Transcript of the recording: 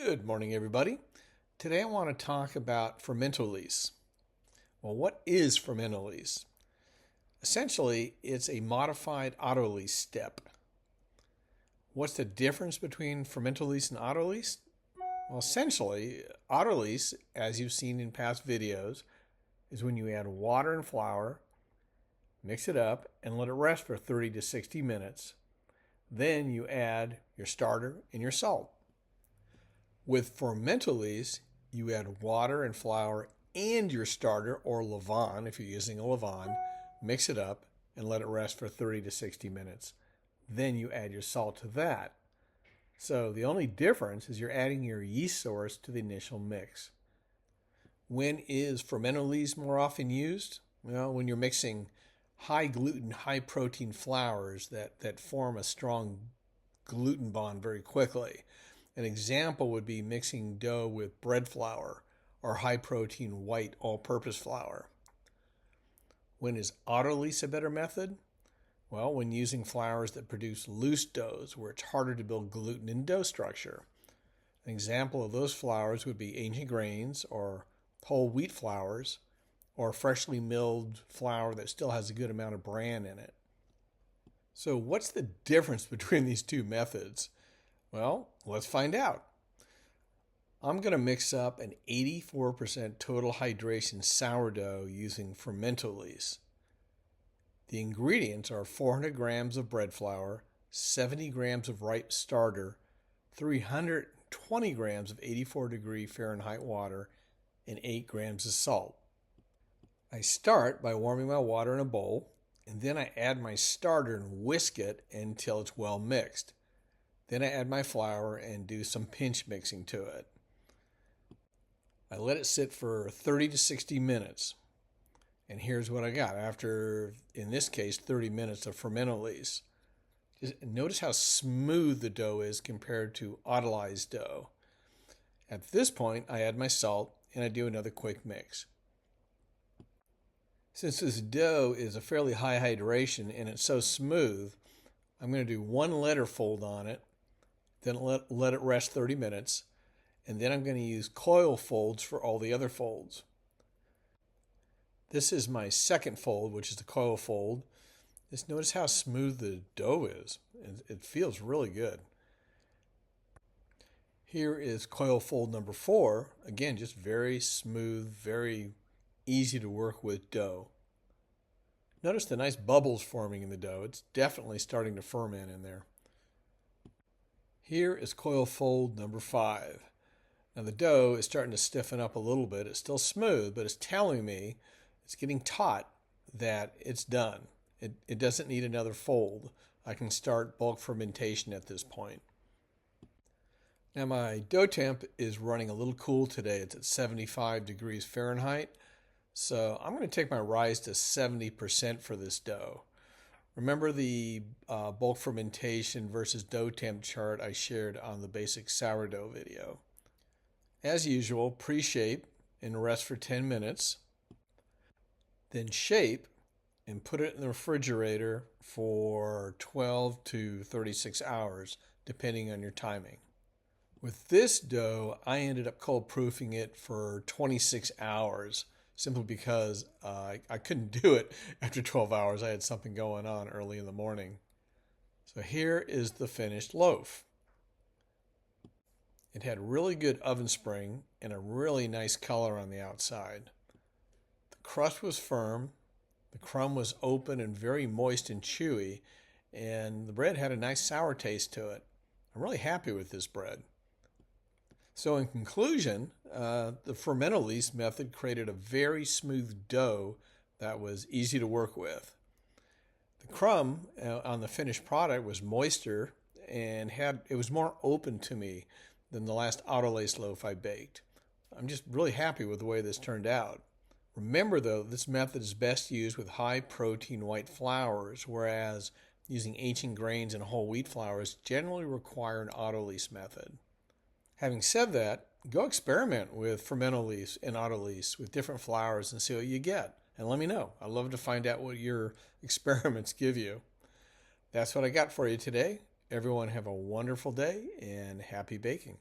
Good morning, everybody. Today I want to talk about fermentolyse. Well, what is fermentolyse? Essentially, it's a modified autolyse step. What's the difference between fermentolyse and autolyse? Well, essentially, autolyse, as you've seen in past videos, is when you add water and flour, mix it up, and let it rest for 30 to 60 minutes. Then you add your starter and your salt. With fermentolyse, you add water and flour and your starter or levain, if you're using a levain, mix it up and let it rest for 30 to 60 minutes. Then you add your salt to that. So the only difference is you're adding your yeast source to the initial mix. When is fermentolyse more often used? Well, when you're mixing high gluten, high protein flours that form a strong gluten bond very quickly. An example would be mixing dough with bread flour or high protein white all-purpose flour. When is autolyse a better method? Well, when using flours that produce loose doughs where it's harder to build gluten in dough structure. An example of those flours would be ancient grains or whole wheat flours or freshly milled flour that still has a good amount of bran in it. So what's the difference between these two methods? Well, let's find out. I'm going to mix up an 84% total hydration sourdough using fermentolyse. The ingredients are 400 grams of bread flour, 70 grams of ripe starter, 320 grams of 84-degree Fahrenheit water, and 8 grams of salt. I start by warming my water in a bowl, and then I add my starter and whisk it until it's well mixed. Then I add my flour and do some pinch mixing to it. I let it sit for 30 to 60 minutes. And here's what I got after, in this case, 30 minutes of fermentolyse. Just notice how smooth the dough is compared to autolyzed dough. At this point, I add my salt and I do another quick mix. Since this dough is a fairly high hydration and it's so smooth, I'm going to do one letter fold on it. Then let it rest 30 minutes, and then I'm going to use coil folds for all the other folds. This is my second fold, which is the coil fold. Just notice how smooth the dough is. It feels really good. Here is coil fold number 4. Again, just very smooth, very easy to work with dough. Notice the nice bubbles forming in the dough. It's definitely starting to ferment in there. Here is coil fold number 5. Now the dough is starting to stiffen up a little bit. It's still smooth, but it's telling me, it's getting taut that it's done. It doesn't need another fold. I can start bulk fermentation at this point. Now my dough temp is running a little cool today. It's at 75 degrees Fahrenheit. So I'm going to take my rise to 70% for this dough. Remember the bulk fermentation versus dough temp chart I shared on the basic sourdough video. As usual, pre-shape and rest for 10 minutes. Then shape and put it in the refrigerator for 12 to 36 hours, depending on your timing. With this dough, I ended up cold proofing it for 26 hours. Simply because I couldn't do it after 12 hours. I had something going on early in the morning. So here is the finished loaf. It had really good oven spring and a really nice color on the outside. The crust was firm, the crumb was open and very moist and chewy, and the bread had a nice sour taste to it. I'm really happy with this bread. So in conclusion, the fermentolyse method created a very smooth dough that was easy to work with. The crumb on the finished product was moister and it was more open to me than the last autolyse loaf I baked. I'm just really happy with the way this turned out. Remember though, this method is best used with high protein white flours, whereas using ancient grains and whole wheat flours generally require an autolyse method. Having said that, go experiment with fermentolyse and autolyse with different flours and see what you get. And let me know. I'd love to find out what your experiments give you. That's what I got for you today. Everyone have a wonderful day and happy baking.